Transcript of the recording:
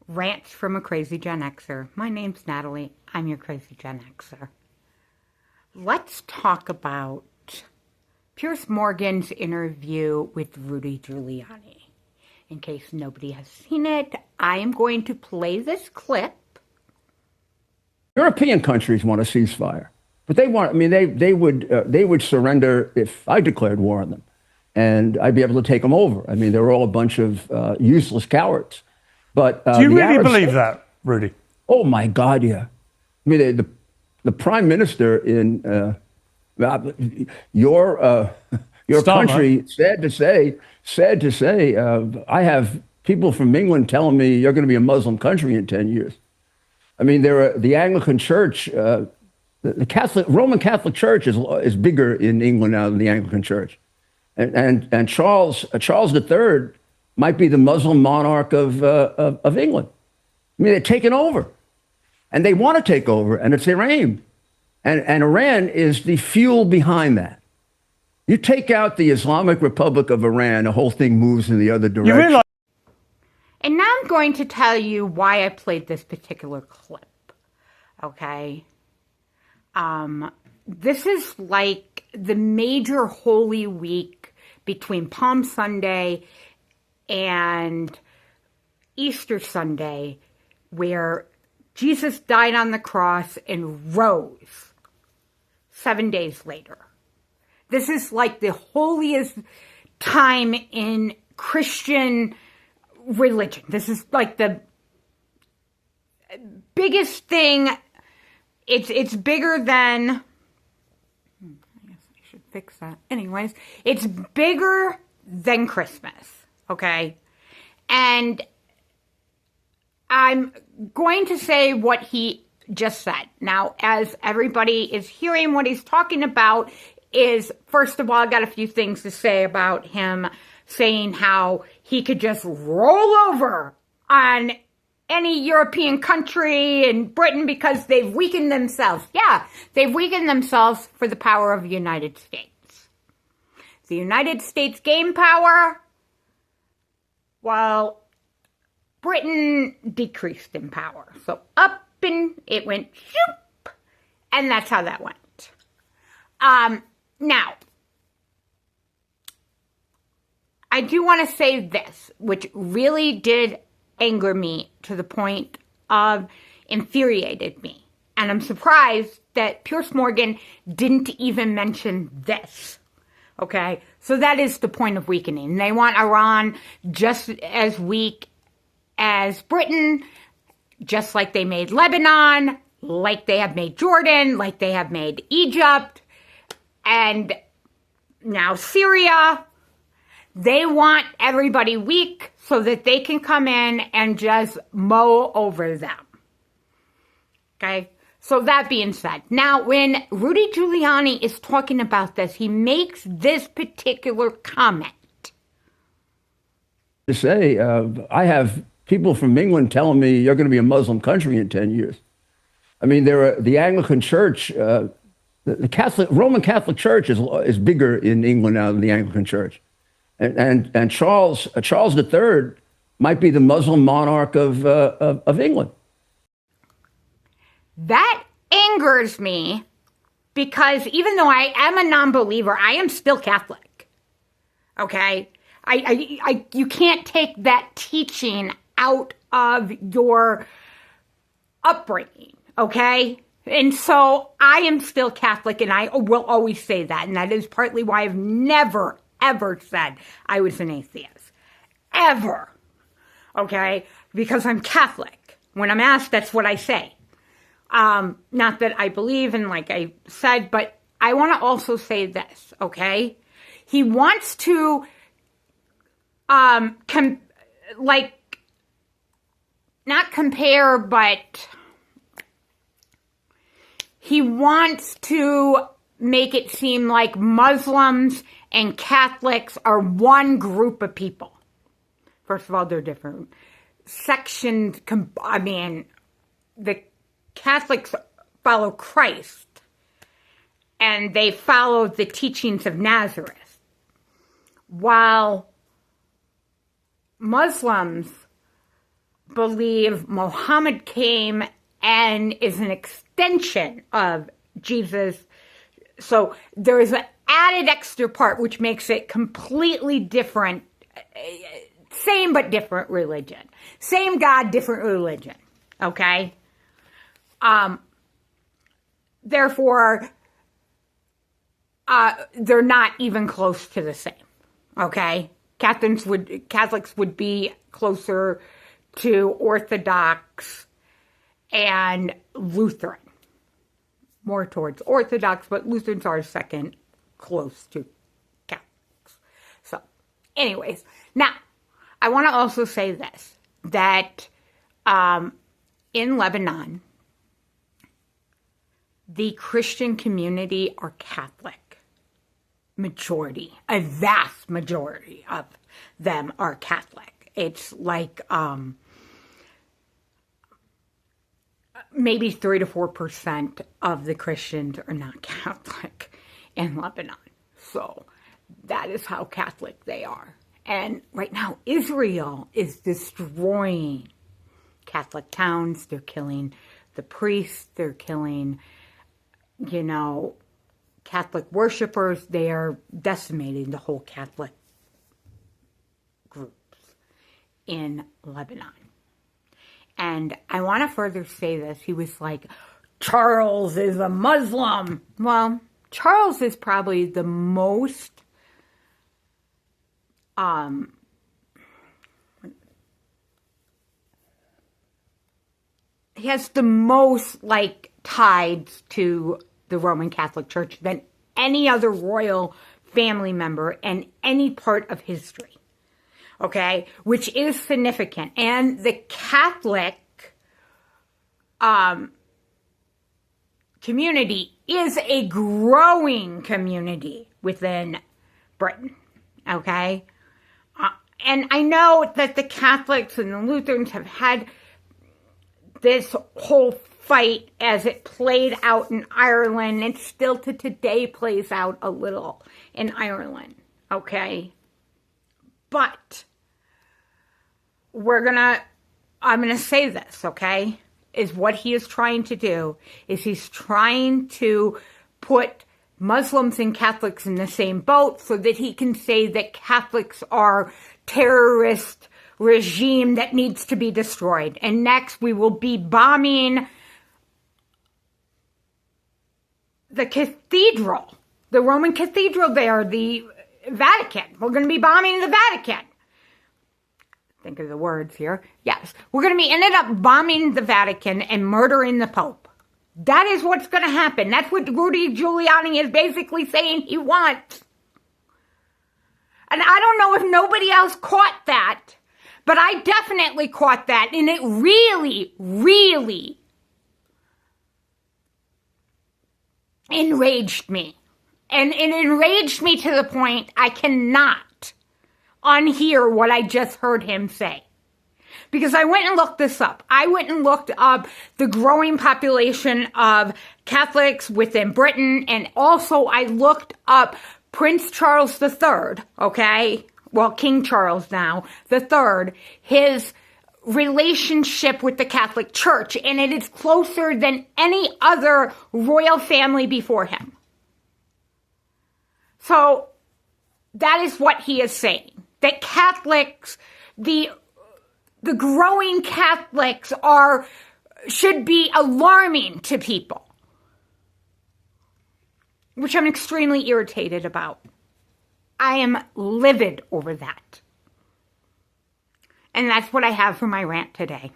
Rants from a Crazy Gen Xer. My name's Natalie. I'm your Crazy Gen Xer. Let's talk about Piers Morgan's interview with Rudy Giuliani. In case nobody has seen it, I am going to play this clip. European countries want a ceasefire, but they want. I mean, they would surrender if I declared war on them, and I'd be able to take them over. I mean, they're all a bunch of useless cowards. But do you really Arabs, believe that, Rudy? Oh my God, yeah. I mean, the prime minister in your country, sad to say, I have people from England telling me you're going to be a Muslim country in 10 years. I mean, the Anglican Church, the Roman Catholic Church is bigger in England now than the Anglican Church, and Charles III might be the Muslim monarch of England. I mean, they're taking over, and they want to take over, and it's their aim, and Iran is the fuel behind that. You take out the Islamic Republic of Iran, the whole thing moves in the other direction. And now I'm going to tell you why I played this particular clip, okay? This is like the major Holy Week between Palm Sunday and Easter Sunday, where Jesus died on the cross and rose 7 days later. This is like the holiest time in Christian religion. This is like the biggest thing. It's bigger than, I guess I should fix that. Anyways, it's bigger than Christmas, okay? And I'm going to say what he just said. Now, as everybody is hearing, what he's talking about is, first of all, I got a few things to say about him saying how he could just roll over on any European country and Britain because they've weakened themselves. Yeah, they've weakened themselves for the power of the United States. The United States gained power, while Britain decreased in power. So up and it went, shoop, and that's how that went. Now, I do want to say this, which really did anger me to the point of infuriated me. And I'm surprised that Piers Morgan didn't even mention this. Okay? So that is the point of weakening. They want Iran just as weak as Britain, just like they made Lebanon, like they have made Jordan, like they have made Egypt, and now Syria. They want everybody weak so that they can come in and just mow over them. Okay? So that being said, now when Rudy Giuliani is talking about this, he makes this particular comment. To say, I have people from England telling me you're going to be a Muslim country in 10 years. I mean, the Anglican Church, the Roman Catholic Church is bigger in England now than the Anglican Church. And Charles III might be the Muslim monarch of England. That angers me because even though I am a non-believer, I am still Catholic. Okay? You can't take that teaching out of your upbringing. Okay? And so I am still Catholic, and I will always say that. And that is partly why I've never, ever said I was an atheist. Ever. Okay? Because I'm Catholic. When I'm asked, that's what I say. Not that I believe in, like I said, but I want to also say this, okay? He wants to, not compare, but he wants to make it seem like Muslims and Catholics are one group of people. First of all, they're different sections. I mean, the Catholics follow Christ, and they follow the teachings of Nazareth, while Muslims believe Muhammad came and is an extension of Jesus. So there is an added extra part which makes it completely different. Same but different religion. Same God, different religion. Okay? Therefore, they're not even close to the same. Okay? Catholics would be closer to Orthodox and Lutheran. More towards Orthodox, but Lutherans are second close to Catholics. So, anyways, now, I want to also say this, that in Lebanon, the Christian community are Catholic. Majority, a vast majority of them are Catholic. It's like maybe 3 to 4% of the Christians are not Catholic in Lebanon. So that is how Catholic they are. And right now, Israel is destroying Catholic towns. They're killing the priests. They're killing, Catholic worshipers. They are decimating the whole Catholic groups in Lebanon. And I want to further say this. He was like, Charles is a Muslim. Well, Charles is probably the most he has the most ties to the Roman Catholic Church than any other royal family member in any part of history. Okay? Which is significant. And the Catholic community is a growing community within Britain. Okay? And I know that the Catholics and the Lutherans have had this whole fight as it played out in Ireland. It still to today plays out a little in Ireland. Okay? But I'm going to say this, okay? Is what he is trying to do is he's trying to put Muslims and Catholics in the same boat so that he can say that Catholics are terrorist regime that needs to be destroyed. And next we will be bombing the cathedral, the Roman cathedral there, the Vatican. We're going to be bombing the Vatican. Think of the words here. Yes. We're going to be ended up bombing the Vatican and murdering the Pope. That is what's going to happen. That's what Rudy Giuliani is basically saying he wants. And I don't know if nobody else caught that, but I definitely caught that. And it really, really enraged me. And it enraged me to the point I cannot unhear what I just heard him say. Because I went and looked this up. I went and looked up the growing population of Catholics within Britain, and also I looked up Prince Charles III, okay? Well, King Charles now, III, his relationship with the Catholic Church, and it is closer than any other royal family before him. So, that is what he is saying. That Catholics, the growing Catholics should be alarming to people. Which I'm extremely irritated about. I am livid over that. And that's what I have for my rant today.